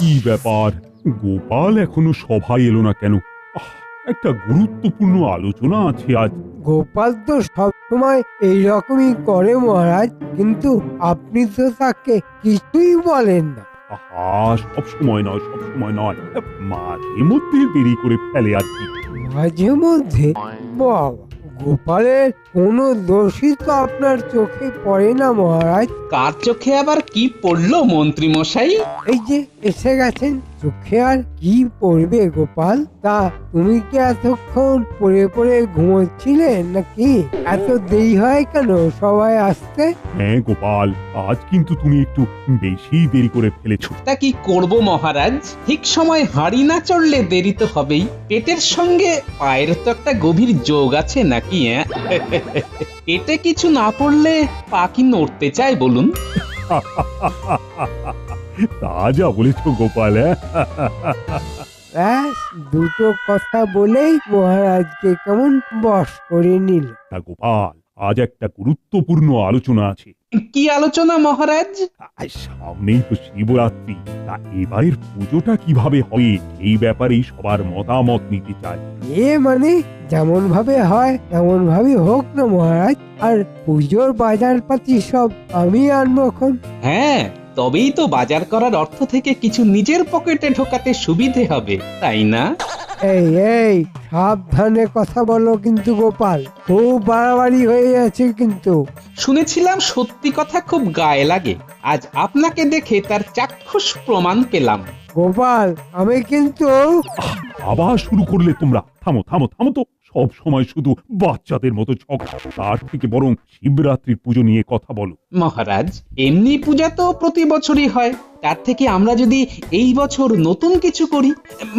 কি ব্যাপার, গোপাল এখনো সভায় এলো না কেন? আহ, একটা গুরুত্বপূর্ণ আলোচনা আছে আজ। গোপাল তো সবসময় এইরকমই করে মহারাজ, কিন্তু আপনি তো তাকে কিছুই বলেন না। আহা, সব সময় নয়, সব সময় নয়, মাঝে মধ্যে দেরি করে ফেলে আর কি। মাঝে মধ্যে? বাবা, গোপালের কোনো দোষই তো আপনার চোখে পড়ে না মহারাজ। কার চোখে আবার কি পড়লো মন্ত্রী মশাই? এই যে এসে গেছেন, চোখে আর কি পড়বে গোপাল? তা তুমি কি এতক্ষণ পড়ে পড়ে ঘুমোচ্ছিলে নাকি? এত দেরি হয় কেন সবাই আসতে? হ্যাঁ গোপাল, আজ কিন্তু তুমি একটু বেশি দেরি করে ফেলেছো। তা কি করব মহারাজ, ঠিক সময় হাঁড়ি না চড়লে দেরি তো হবেই। পেটের সঙ্গে পায়ের তো একটা গভীর যোগ আছে নাকি? পেটে কিছু না পড়লে পা কি নড়তে চায় বলুন? তা যা বলেছো গোপাল, হ্যাঁ? ব্যাস, দুটো কথা বলেই মহারাজকে কেমন বশ করে নিল। তা গোপাল, আজ একটা গুরুত্বপূর্ণ আলোচনা আছে। কি আলোচনা মহারাজ? আর সামনেই তো শিবরাত্রি, তা এবারের পুজোটা কিভাবে হবে এই ব্যাপারেই সবার মতামত নিতে চাই। মানে যেমন ভাবে হয় তেমন ভাবে হোক না মহারাজ। আর পুজোর বাজার পাতি সব আমি আনবো এখন। হ্যাঁ, তবেই তো বাজার করার অর্থ থেকে কিছু নিজের পকেটে ঢোকাতে সুবিধে হবে, তাই না? এই এই সাবধানে কথা বলো কিন্তু গোপাল, খুব বাড়াবাড়ি হয়ে যাচ্ছে কিন্তু। শুনেছিলাম সত্যি কথা খুব গায়ে লাগে, আজ আপনাকে দেখে তার চাক্ষুষ প্রমাণ পেলাম। গোপাল, আমি কিন্তু আবার শুরু করলে তোমরা? থামো থামো থামো তো, সব সময় শুধু বাচ্চাদের মতো ঝগড়া। তার থেকে বরং শিবরাত্রির পুজো নিয়ে কথা বলো। মহারাজ, এমনি পূজা তো প্রতি বছরই হয়, তার থেকে আমরা যদি এই বছর নতুন কিছু করি,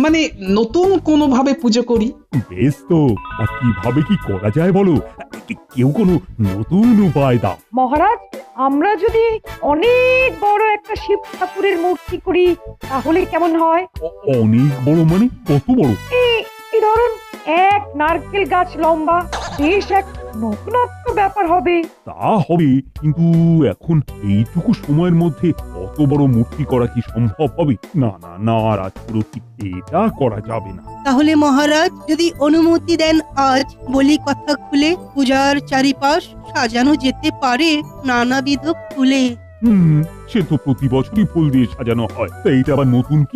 মানে নতুন কোনো ভাবে পুজো করি। বেশ তো, আর কিভাবে কি করা যায় বলো? কেউ কোনো নতুন উপায় দাও। মহারাজ, আমরা যদি অনেক বড় একটা শিব ঠাকুরের মূর্তি করি তাহলে কেমন হয়? অনেক বড় মানে কত বড়? এই ধরুন, এক নারকেল গাছ লম্বা, বেশ এক নতুনত্ব ব্যাপার হবে। তা হবে, কিন্তু এখন এইটুকু সময়ের মধ্যে অত বড় মূর্তি করা কি সম্ভব হবে? না না না, রাজপুরোহিত, এটা করা যাবে না। তাহলে মহারাজ যদি অনুমতি দেন, আজ বলি কথা খুলে পূজার চারিপাশ সাজানো যেতে পারে নানাবিধ ফুলে। সে তো প্রতি বছরই ফুল দিয়ে সাজানো হয়, তা এটা আবার নতুন কি